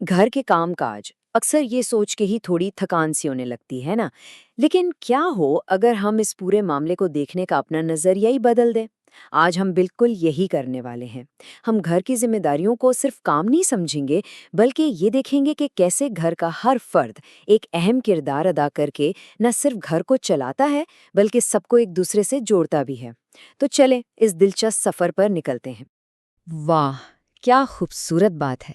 घर के काम काज अक्सर ये सोच के ही थोड़ी थकान सी होने लगती है ना। लेकिन क्या हो अगर हम इस पूरे मामले को देखने का अपना नजरिया ही बदल दें। आज हम बिल्कुल यही करने वाले हैं। हम घर की जिम्मेदारियों को सिर्फ काम नहीं समझेंगे, बल्कि ये देखेंगे कि कैसे घर का हर फर्द एक अहम किरदार अदा करके न सिर्फ घर को चलाता है, बल्कि सबको एक दूसरे से जोड़ता भी है। तो चलें इस दिलचस्प सफर पर निकलते हैं। वाह! क्या खूबसूरत बात है।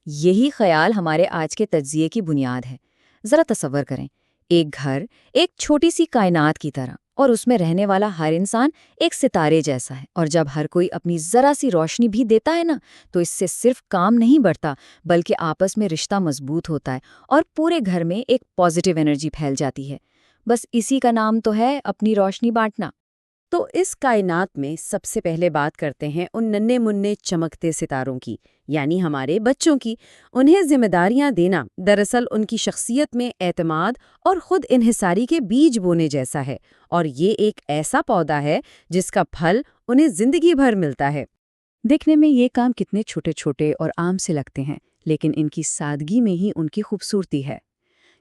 यही ख़्याल हमारे आज के तज्ज़िये की बुनियाद है। ज़रा तसव्वुर करें, एक घर एक छोटी-सी कायनात की तरह और उसमें रहने वाला हर इंसान एक सितारे जैसा है। और जब हर कोई अपनी ज़रा-सी रोशनी भी देता है ना, तो इससे सिर्फ काम नहीं बढ़ता, बल्कि आपस में रिश्ता मज़बूत होता है और पूरे घर में एक पॉजिटिव एनर्जी फैल जाती है। बस इसी का नाम तो है अपनी रोशनी बाँटना। तो इस कायनात में सबसे पहले बात करते हैं उन नन्हे मुन्ने चमकते सितारों की, यानी हमारे बच्चों की। उन्हें जिम्मेदारियां देना दरअसल उनकी शख्सियत में एतमाद और खुद इन्हिसारी के बीज बोने जैसा है, और ये एक ऐसा पौधा है जिसका फल उन्हें जिंदगी भर मिलता है। देखने में ये काम कितने छोटे छोटे और आम से लगते हैं, लेकिन इनकी सादगी में ही उनकी खूबसूरती है।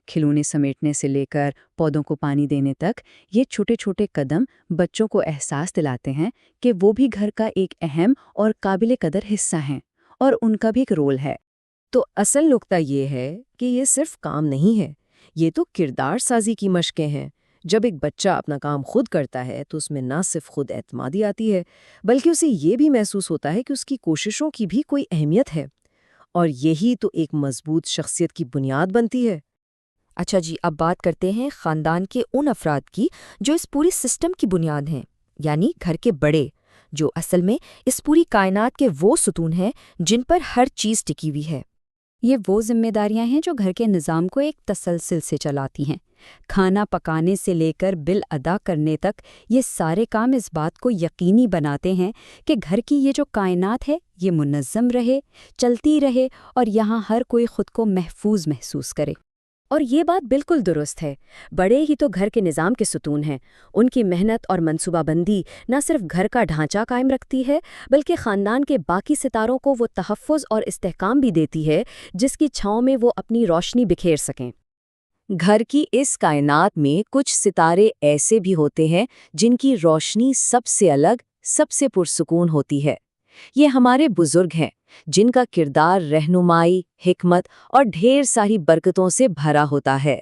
खिलौने समेटने से लेकर पौधों को पानी देने तक ये छोटे छोटे कदम बच्चों को एहसास दिलाते हैं कि वो भी घर का एक अहम और काबिले कदर हिस्सा हैं, और उनका भी एक रोल है। तो असल नुक्ता ये है कि ये सिर्फ काम नहीं है, ये तो किरदार साजी की मशकें हैं। जब एक बच्चा अपना काम खुद करता है तो उसमें ना सिर्फ खुद एतमादी आती है, बल्कि उसे ये भी महसूस होता है कि उसकी कोशिशों की भी कोई अहमियत है। और यही तो एक मजबूत शख्सियत की बुनियाद बनती है। अच्छा जी, अब बात करते हैं खानदान के उन अफराद की जो इस पूरी सिस्टम की बुनियाद हैं, यानी घर के बड़े, जो असल में इस पूरी कायनात के वो सुतून हैं जिन पर हर चीज़ टिकी हुई है। ये वो जिम्मेदारियां हैं जो घर के निज़ाम को एक तसलसल से चलाती हैं। खाना पकाने से लेकर बिल अदा करने तक ये सारे काम इस बात को यकीनी बनाते हैं कि घर की ये जो कायनात है ये मुनज़्ज़म रहे, चलती रहे, और यहाँ हर कोई खुद को महफूज महसूस करे। और ये बात बिल्कुल दुरुस्त है। बड़े ही तो घर के निज़ाम के सुतून हैं। उनकी मेहनत और मंसूबाबंदी न सिर्फ घर का ढांचा कायम रखती है, बल्कि ख़ानदान के बाकी सितारों को वो तहफ़्फ़ुज़ और इस्तेहकाम भी देती है जिसकी छाँव में वो अपनी रोशनी बिखेर सकें। घर की इस कायनात में कुछ सितारे ऐसे भी होते हैं जिनकी रोशनी सबसे अलग, सबसे पुरसुकून होती है। ये हमारे बुजुर्ग हैं, जिनका किरदार रहनुमाई, हिकमत और ढेर सारी बरकतों से भरा होता है।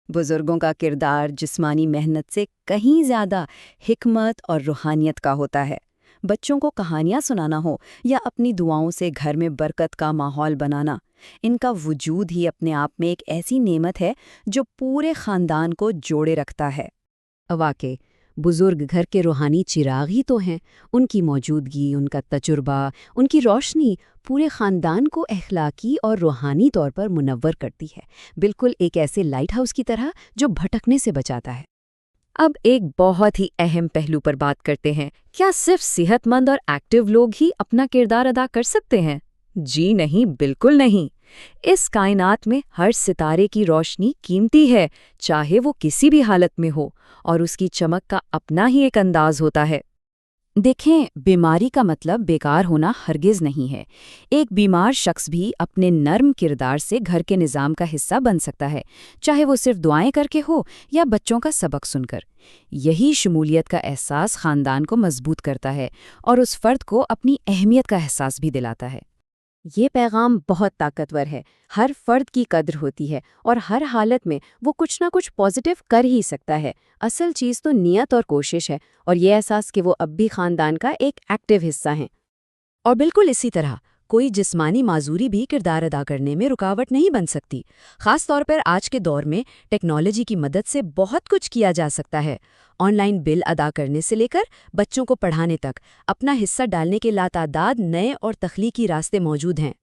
बुजुर्गों का किरदार जिस्मानी मेहनत से कहीं ज़्यादा हिकमत और रूहानियत का होता है। बच्चों को कहानियाँ सुनाना हो या अपनी दुआओं से घर में बरकत का माहौल बनाना, इनका वजूद ही अपने आप में एक ऐसी नेमत है जो पूरे ख़ानदान को जोड़े रखता है। वाकई बुजुर्ग घर के रूहानी चिराग ही तो हैं। उनकी मौजूदगी, उनका तजुर्बा, उनकी रोशनी पूरे ख़ानदान को अखलाकी और रूहानी तौर पर मुनव्वर करती है, बिल्कुल एक ऐसे लाइट हाउस की तरह जो भटकने से बचाता है। अब एक बहुत ही अहम पहलू पर बात करते हैं। क्या सिर्फ सेहतमंद और एक्टिव लोग ही अपना किरदार अदा कर सकते हैं? जी नहीं, बिल्कुल नहीं। इस कायनात में हर सितारे की रोशनी कीमती है, चाहे वो किसी भी हालत में हो, और उसकी चमक का अपना ही एक अंदाज होता है। देखें, बीमारी का मतलब बेकार होना हरगिज़ नहीं है। एक बीमार शख्स भी अपने नर्म किरदार से घर के निज़ाम का हिस्सा बन सकता है, चाहे वो सिर्फ दुआएं करके हो या बच्चों का सबक सुनकर। यही शमूलियत का एहसास ख़ानदान को मजबूत करता है और उस फर्द को अपनी अहमियत का एहसास भी दिलाता है। ये पैगाम बहुत ताकतवर है। हर फर्द की कद्र होती है और हर हालत में वो कुछ ना कुछ पॉजिटिव कर ही सकता है। असल चीज़ तो नियत और कोशिश है, और ये एहसास कि वो अब भी खानदान का एक एक्टिव हिस्सा हैं। और बिल्कुल इसी तरह कोई जिस्मानी माजूरी भी किरदार अदा करने में रुकावट नहीं बन सकती। खास तौर पर आज के दौर में टेक्नोलॉजी की मदद से बहुत कुछ किया जा सकता है। ऑनलाइन बिल अदा करने से लेकर बच्चों को पढ़ाने तक अपना हिस्सा डालने के लातादाद नए और तख्लीकी रास्ते मौजूद हैं।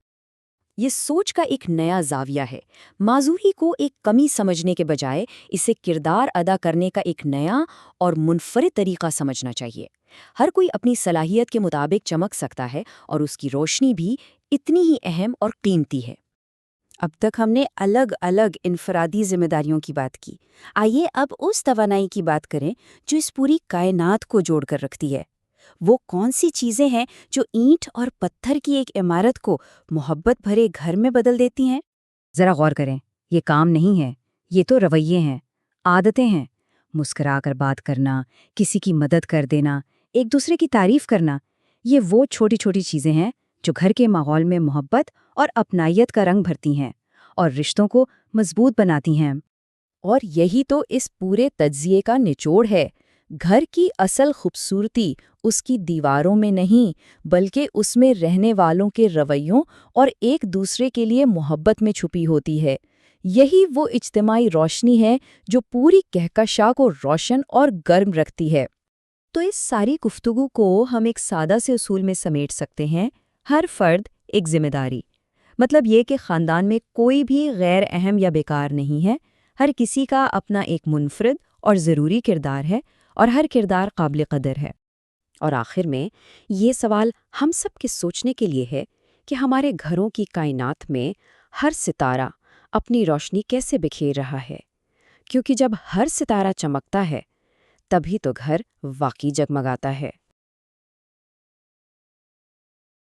ये सोच का एक नया जाविया है। माजूरी को एक कमी समझने के बजाय इसे किरदार अदा करने का एक नया और मुनफरिद तरीका समझना चाहिए। हर कोई अपनी सलाहियत के मुताबिक चमक सकता है, और उसकी रोशनी भी इतनी ही अहम और कीमती है। अब तक हमने अलग अलग इनफरादी जिम्मेदारियों की बात की। आइए अब उस तवानाई की बात करें जो इस पूरी कायनात को जोड़कर रखती है। वो कौन सी चीज़ें हैं जो ईंट और पत्थर की एक इमारत को मोहब्बत भरे घर में बदल देती हैं? ज़रा गौर करें, ये काम नहीं है, ये तो रवैये हैं, आदतें हैं। मुस्कुरा कर बात करना, किसी की मदद कर देना, एक दूसरे की तारीफ करना, ये वो छोटी छोटी चीज़ें हैं जो घर के माहौल में मोहब्बत और अपनायत का रंग भरती हैं और रिश्तों को मजबूत बनाती हैं। और यही तो इस पूरे तज्जिए का निचोड़ है। घर की असल खूबसूरती उसकी दीवारों में नहीं, बल्कि उसमें रहने वालों के रवैयों और एक दूसरे के लिए मोहब्बत में छुपी होती है। यही वो इज्तिमाई रोशनी है जो पूरी कहकशां को रोशन और गर्म रखती है। तो इस सारी गुफ्तगू को हम एक सादा से उसूल में समेट सकते हैं, हर फर्द एक जिम्मेदारी। मतलब ये कि ख़ानदान में कोई भी गैर अहम या बेकार नहीं है, हर किसी का अपना एक मुनफरद और ज़रूरी किरदार है और हर किरदार काबिल कदर है। और आखिर में ये सवाल हम सब के सोचने के लिए है कि हमारे घरों की कायनात में हर सितारा अपनी रोशनी कैसे बिखेर रहा है, क्योंकि जब हर सितारा चमकता है तभी तो घर वाकई जगमगाता है।